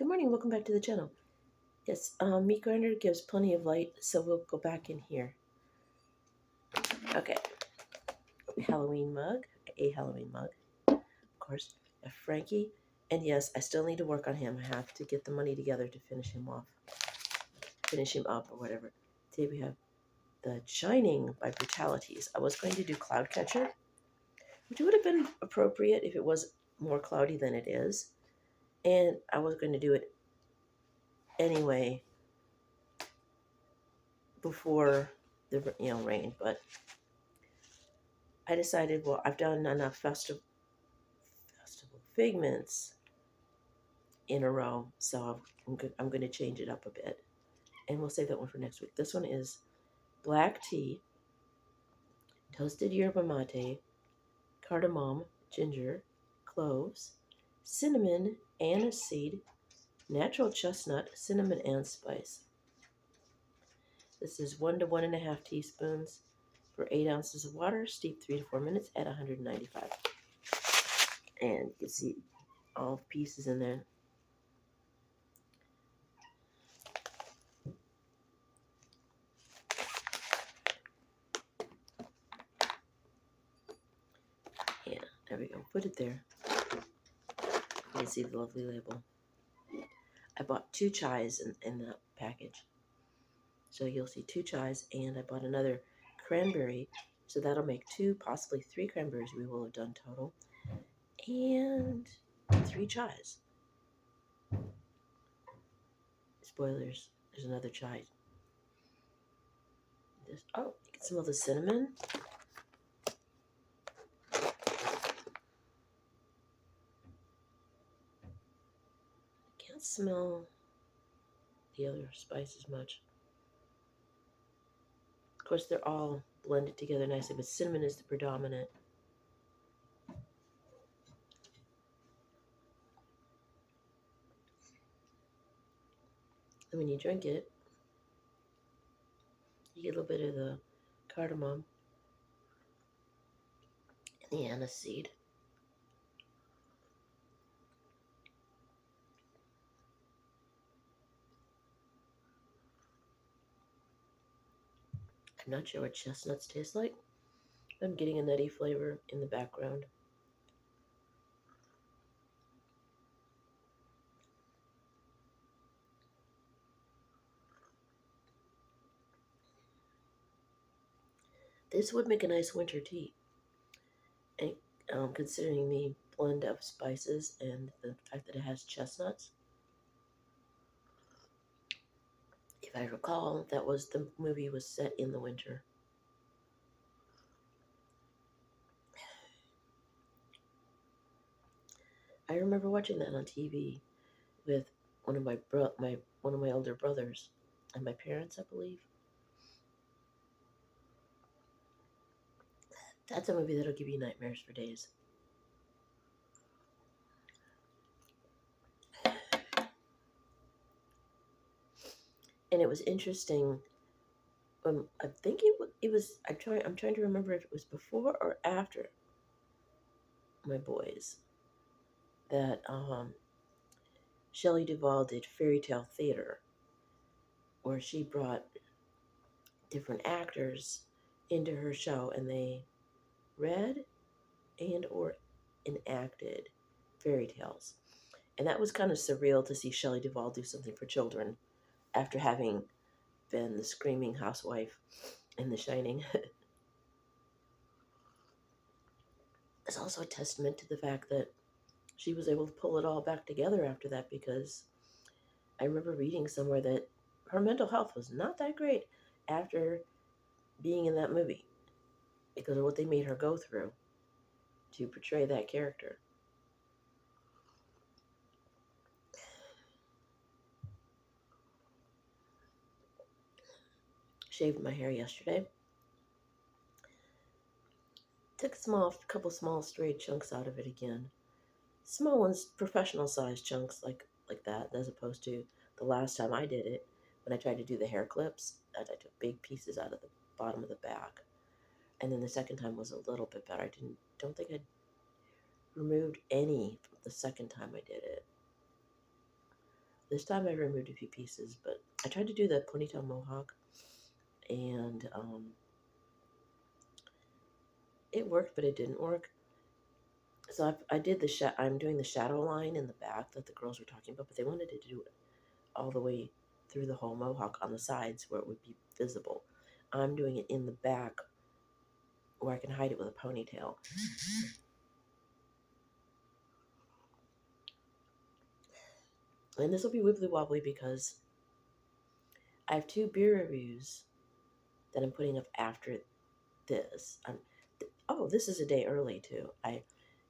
Good morning, welcome back to the channel. Yes, meat grinder gives plenty of light, so we'll go back in here. Okay, Halloween mug, a Halloween mug, of course, a Frankie, and yes, I still need to work on him. I have to get the money together to finish him up or whatever. Today we have The Shining by Brutalities. I was going to do Cloudcatcher, which would have been appropriate if it was more cloudy than it is, and I was going to do it anyway before the rain, but I decided, well, I've done enough festival figments in a row, so I'm going to change it up a bit, and we'll save that one for next week. This one is black tea, toasted yerba mate, cardamom, ginger, cloves, cinnamon, anise seed, natural chestnut, cinnamon, and spice. This is 1 to 1.5 teaspoons for 8 ounces of water. Steep 3 to 4 minutes at 195. And you can see all the pieces in there. Yeah, there we go. Put it there. You can see the lovely label. I bought 2 chais in that package. So you'll see 2 chais, and I bought another cranberry. So that'll make 2, possibly 3 cranberries we will have done total. And 3 chais. Spoilers, there's another chai. Oh, you can smell the cinnamon. Can't smell the other spices much. Of course, they're all blended together nicely, but cinnamon is the predominant. And when you drink it, you get a little bit of the cardamom and the anise seed. I'm not sure what chestnuts taste like. I'm getting a nutty flavor in the background. This would make a nice winter tea. And considering the blend of spices and the fact that it has chestnuts. If I recall, that was the movie was set in the winter. I remember watching that on TV with one of my older brothers and my parents, I believe. That's a movie that'll give you nightmares for days. And it was interesting. I think it was. I'm trying to remember if it was before or after my boys that Shelley Duvall did Fairy Tale Theater, where she brought different actors into her show, and they read and or enacted fairy tales. And that was kind of surreal to see Shelley Duvall do something for children after having been the screaming housewife in The Shining. It's also a testament to the fact that she was able to pull it all back together after that, because I remember reading somewhere that her mental health was not that great after being in that movie because of what they made her go through to portray that character. Shaved my hair yesterday. Took a couple small stray chunks out of it again. Small ones, professional size chunks like that, as opposed to the last time I did it when I tried to do the hair clips. I took big pieces out of the bottom of the back, and then the second time was a little bit better. Don't think I removed any the second time I did it. This time I removed a few pieces, but I tried to do the ponytail mohawk, and it worked, but it didn't work. So I did I'm doing the shadow line in the back that the girls were talking about, but they wanted to do it all the way through the whole mohawk on the sides where it would be visible. I'm doing it in the back where I can hide it with a ponytail. And this will be wibbly wobbly because I have 2 beer reviews that I'm putting up after this. Oh, this is a day early too. I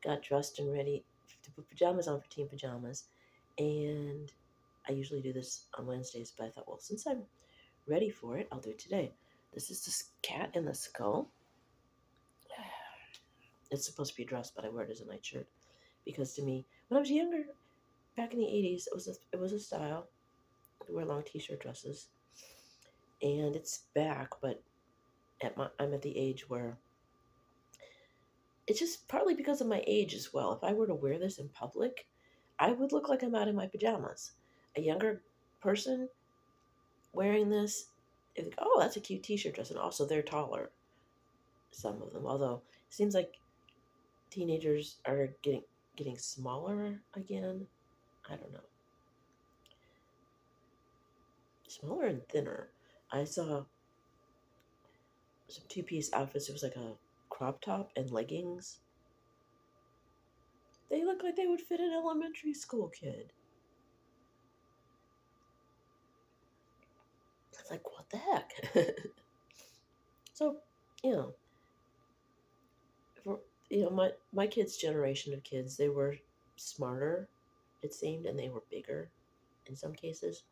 got dressed and ready to put pajamas on for team pajamas, and I usually do this on Wednesdays, but I thought, well, since I'm ready for it, I'll do it today. This is this cat in the skull. It's supposed to be a dress, but I wear it as a nightshirt because to me, when I was younger, back in the '80s, it was a style to wear long t-shirt dresses, and it's back. But I'm at the age where it's just partly because of my age as well. If I were to wear this in public, I would look like I'm out in my pajamas. A younger person wearing this, is like, oh, that's a cute t-shirt dress, and also they're taller. Some of them, although it seems like teenagers are getting smaller again. I don't know, smaller and thinner. I saw some two-piece outfits. It was like a crop top and leggings. They look like they would fit an elementary school kid. It's like, what the heck? So, you know, for my kids' generation of kids, they were smarter, it seemed, and they were bigger in some cases.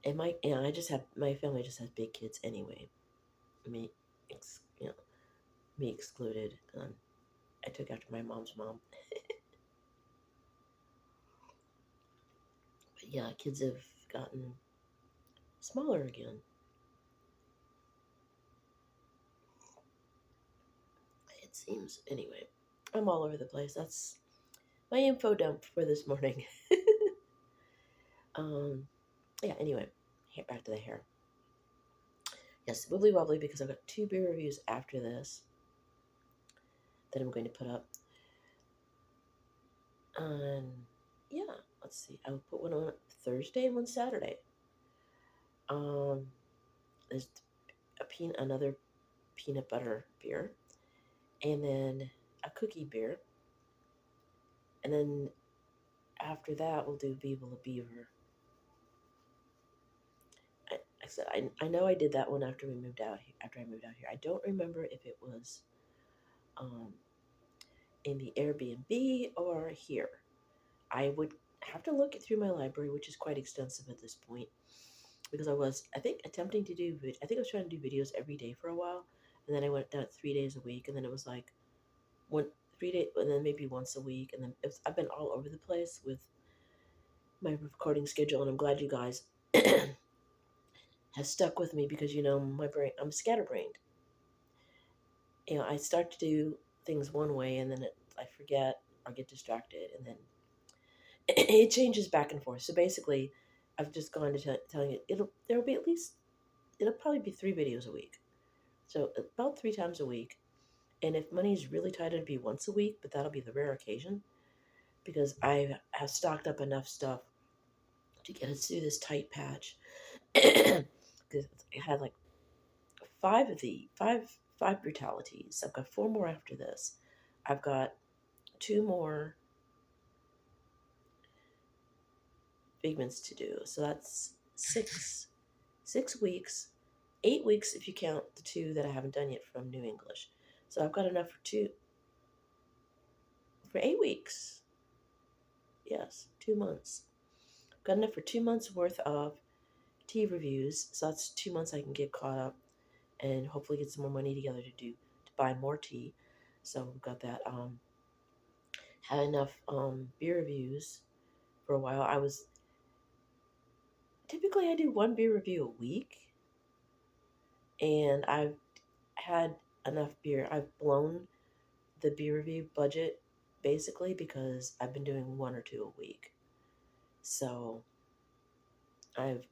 And I just have my family just has big kids anyway. Me, you know, me excluded. I took after my mom's mom. But yeah, kids have gotten smaller again. It seems anyway. I'm all over the place. That's my info dump for this morning. um, yeah. Anyway, back to the hair. Yes, wibbly wobbly because I've got 2 beer reviews after this that I'm going to put up. And yeah, let's see. I'll put one on Thursday and one Saturday. Um, there's another peanut butter beer, and then a cookie beer, and then after that we'll do Beeble a Beaver. I said I know I did that one after we moved out. After I moved out here, I don't remember if it was um, in the Airbnb or here. I would have to look it through my library, which is quite extensive at this point, because I think, attempting to do, I think I was trying to do videos every day for a while, and then I went down 3 days a week, and then it was like one 3 day, and then maybe once a week, and then I've been all over the place with my recording schedule, and I'm glad you guys have stuck with me because my brain, I'm scatterbrained. I start to do things one way, and then I forget or get distracted, and then it changes back and forth. So basically, I've just gone to telling it there'll be it'll probably be 3 videos a week, so about 3 times a week. And if money's really tight, it'd be once a week, but that'll be the rare occasion because I have stocked up enough stuff to get us through this tight patch. Because I had like five brutalities. I've got 4 more after this. I've got 2 more figments to do. So that's 6 weeks, 8 weeks if you count the 2 that I haven't done yet from New English. So I've got enough for 8 weeks. Yes, 2 months. Got enough for 2 months worth of tea reviews. So that's 2 months I can get caught up and hopefully get some more money together to buy more tea. So we've got that. Had enough beer reviews for a while. Typically I do 1 beer review a week, and I've had enough beer. I've blown the beer review budget basically because I've been doing 1 or 2 a week. So I've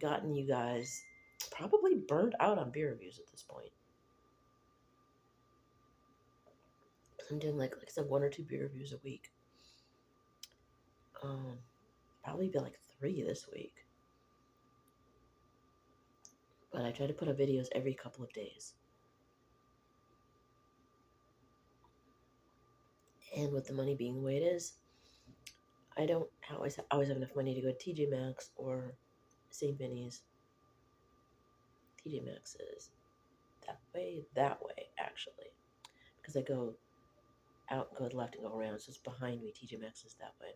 gotten you guys probably burnt out on beer reviews at this point. I'm doing like I said, 1 or 2 beer reviews a week. Probably be like 3 this week. But I try to put up videos every couple of days. And with the money being the way it is, I don't always have enough money to go to TJ Maxx or St. Vinny's. TJ Maxx is that way, actually. Because I go out, go left and go around, so it's behind me. TJ Maxx is that way.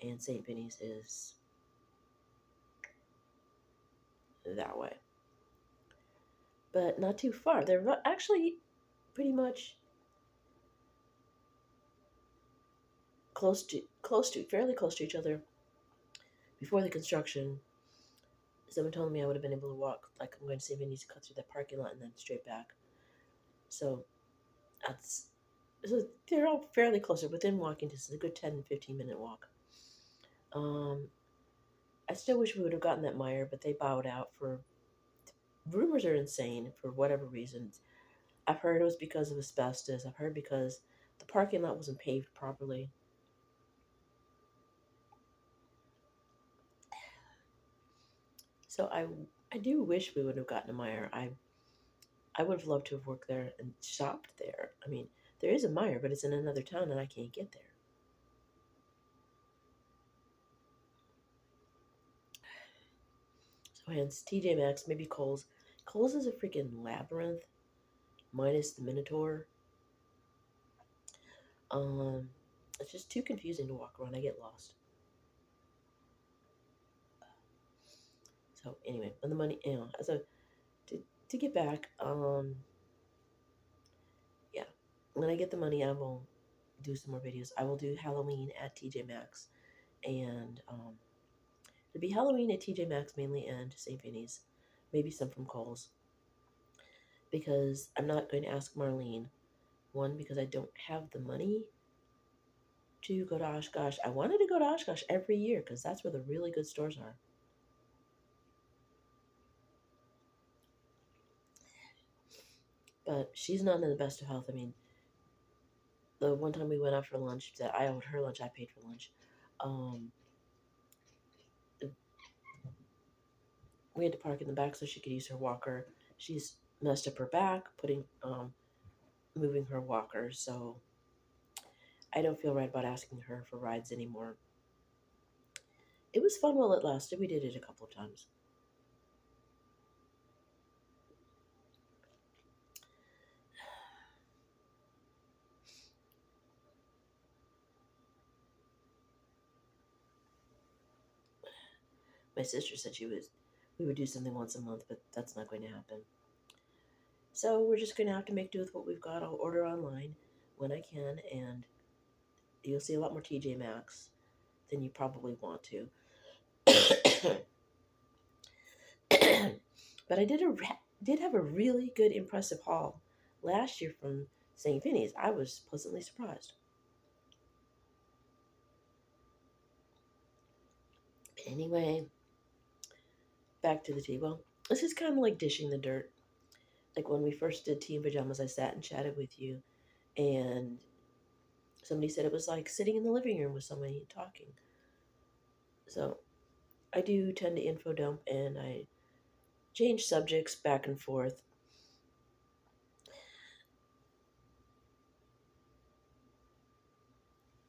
And St. Vinny's is that way. But not too far. They're actually pretty much fairly close to each other. Before the construction, someone told me I would have been able to walk, like I'm going to St. Vinny's, cut through the parking lot and then straight back. So they're all fairly close, within walking distance, a good 10, 15-minute walk. I still wish we would have gotten that Meyer, but they bowed out for rumors are insane for whatever reasons. I've heard it was because of asbestos. I've heard because the parking lot wasn't paved properly. So I do wish we would have gotten a Meyer. I would have loved to have worked there and shopped there. I mean, there is a Meyer, but it's in another town and I can't get there. So hence TJ Maxx, maybe Kohl's. Kohl's is a freaking labyrinth, minus the Minotaur. It's just too confusing to walk around. I get lost. So anyway, when the money, to get back, yeah, when I get the money, I will do some more videos. I will do Halloween at TJ Maxx, and it'll be Halloween at TJ Maxx mainly, and St. Vinny's, maybe some from Kohl's, because I'm not going to ask Marlene. One, because I don't have the money to go to Oshkosh. I wanted to go to Oshkosh every year because that's where the really good stores are. But she's not in the best of health. I mean, the one time we went out for lunch, that I owed her lunch, I paid for lunch. We had to park in the back so she could use her walker. She's messed up her back, moving her walker, so I don't feel right about asking her for rides anymore. It was fun while it lasted. We did it a couple of times. My sister said we would do something once a month, but that's not going to happen. So we're just going to have to make do with what we've got. I'll order online when I can, and you'll see a lot more TJ Maxx than you probably want to. But I did have a really good, impressive haul last year from St. Vinny's. I was pleasantly surprised. Anyway, back to the tea. Well, this is kind of like dishing the dirt. Like when we first did Tea and Pajamas, I sat and chatted with you, and somebody said it was like sitting in the living room with somebody talking. So I do tend to info dump, and I change subjects back and forth.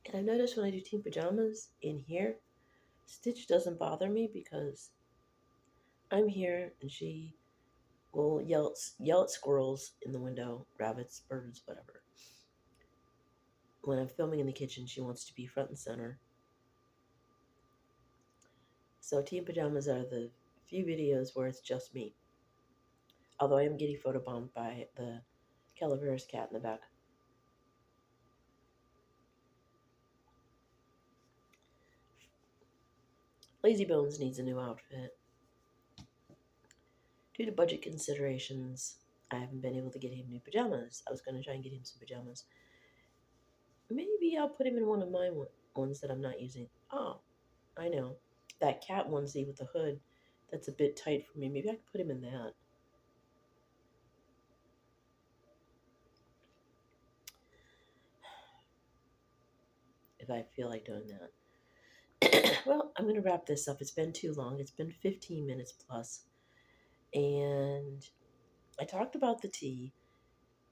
And I've noticed when I do Tea and Pajamas in here, Stitch doesn't bother me because I'm here and she will yell at squirrels in the window, rabbits, birds, whatever. When I'm filming in the kitchen, she wants to be front and center. So Tea and Pajamas are the few videos where it's just me. Although I am getting photobombed by the Calaveras cat in the back. Lazy Bones needs a new outfit. Due to budget considerations, I haven't been able to get him new pajamas. I was going to try and get him some pajamas. Maybe I'll put him in one of my ones that I'm not using. Oh, I know. That cat onesie with the hood, that's a bit tight for me. Maybe I could put him in that. If I feel like doing that. Well, I'm going to wrap this up. It's been too long. It's been 15 minutes plus. And I talked about the tea,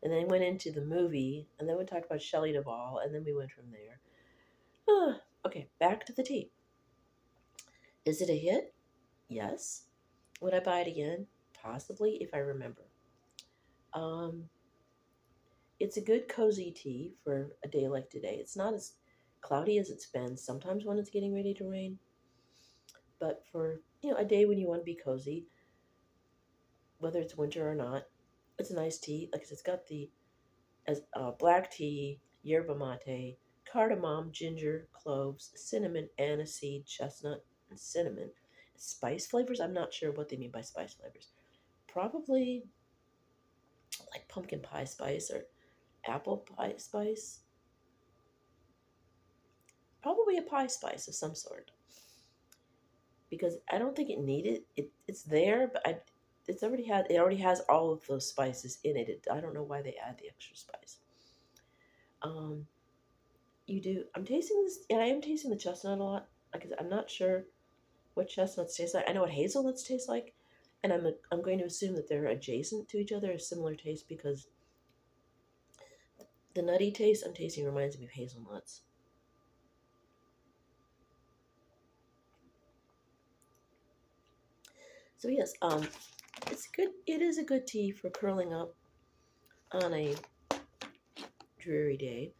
and then went into the movie, and then we talked about Shelley Duvall, and then we went from there. Okay, back to the tea. Is it a hit? Yes. Would I buy it again? Possibly, if I remember. Um, it's a good cozy tea for a day like today. It's not as cloudy as it's been sometimes when it's getting ready to rain, but for a day when you want to be cozy, whether it's winter or not, it's a nice tea. Like I said, it's got the as black tea, yerba mate, cardamom, ginger, cloves, cinnamon, aniseed, chestnut, and cinnamon. Spice flavors? I'm not sure what they mean by spice flavors. Probably like pumpkin pie spice or apple pie spice. Probably a pie spice of some sort. Because I don't think it needed it. It's there, but it already has all of those spices in it. I don't know why they add the extra spice. Um, you do. I'm tasting this, and I am tasting the chestnut a lot. Like I'm not sure what chestnuts taste like. I know what hazelnuts taste like, and I'm going to assume that they're adjacent to each other, a similar taste, because the nutty taste I'm tasting reminds me of hazelnuts. So yes, it's good. It is a good tea for curling up on a dreary day.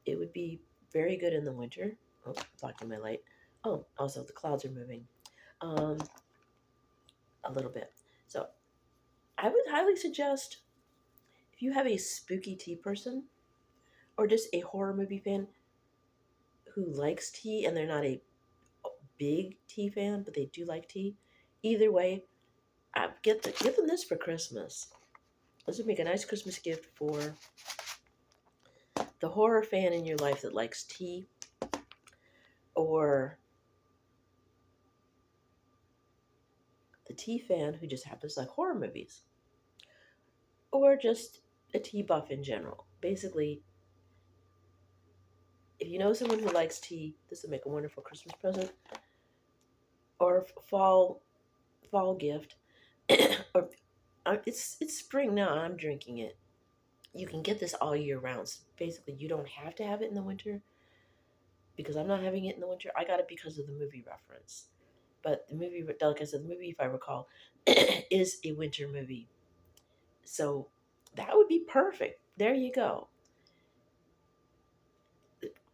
It would be very good in the winter. Oh, blocking my light. Oh, also the clouds are moving, um, a little bit. So I would highly suggest if you have a spooky tea person or just a horror movie fan who likes tea and they're not a big tea fan, but they do like tea. Either way, give them this for Christmas. This would make a nice Christmas gift for the horror fan in your life that likes tea, or the tea fan who just happens to like horror movies, or just a tea buff in general. Basically, if you know someone who likes tea, this would make a wonderful Christmas present or fall gift. Or it's spring now. I'm drinking it. You can get this all year round. So basically, you don't have to have it in the winter because I'm not having it in the winter. I got it because of the movie reference. But the movie, like I said, the movie, if I recall, is a winter movie. So that would be perfect. There you go.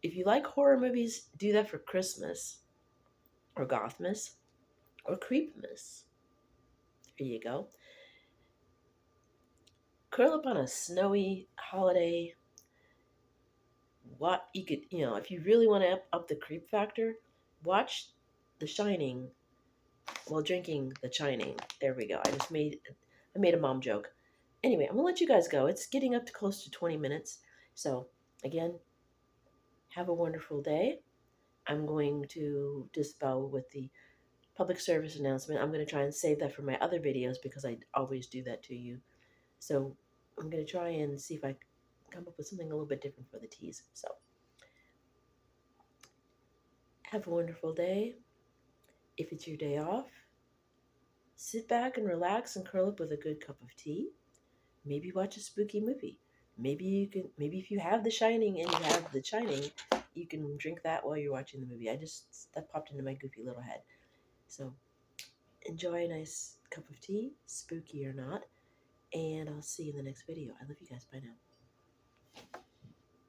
If you like horror movies, do that for Christmas or Gothmas or Creepmas. There you go. Curl up on a snowy holiday. What you could, if you really want to up the creep factor, watch The Shining while drinking The Shining. There we go. I made a mom joke. Anyway, I'm gonna let you guys go. It's getting up to close to 20 minutes. So again, have a wonderful day. I'm going to dispel with the public service announcement. I'm going to try and save that for my other videos because I always do that to you. So I'm going to try and see if I can come up with something a little bit different for the teas. So have a wonderful day. If it's your day off, sit back and relax and curl up with a good cup of tea. Maybe watch a spooky movie. Maybe if you have The Shining and you have The Shining, you can drink that while you're watching the movie. That popped into my goofy little head. So enjoy a nice cup of tea, spooky or not, and I'll see you in the next video. I love you guys. Bye now.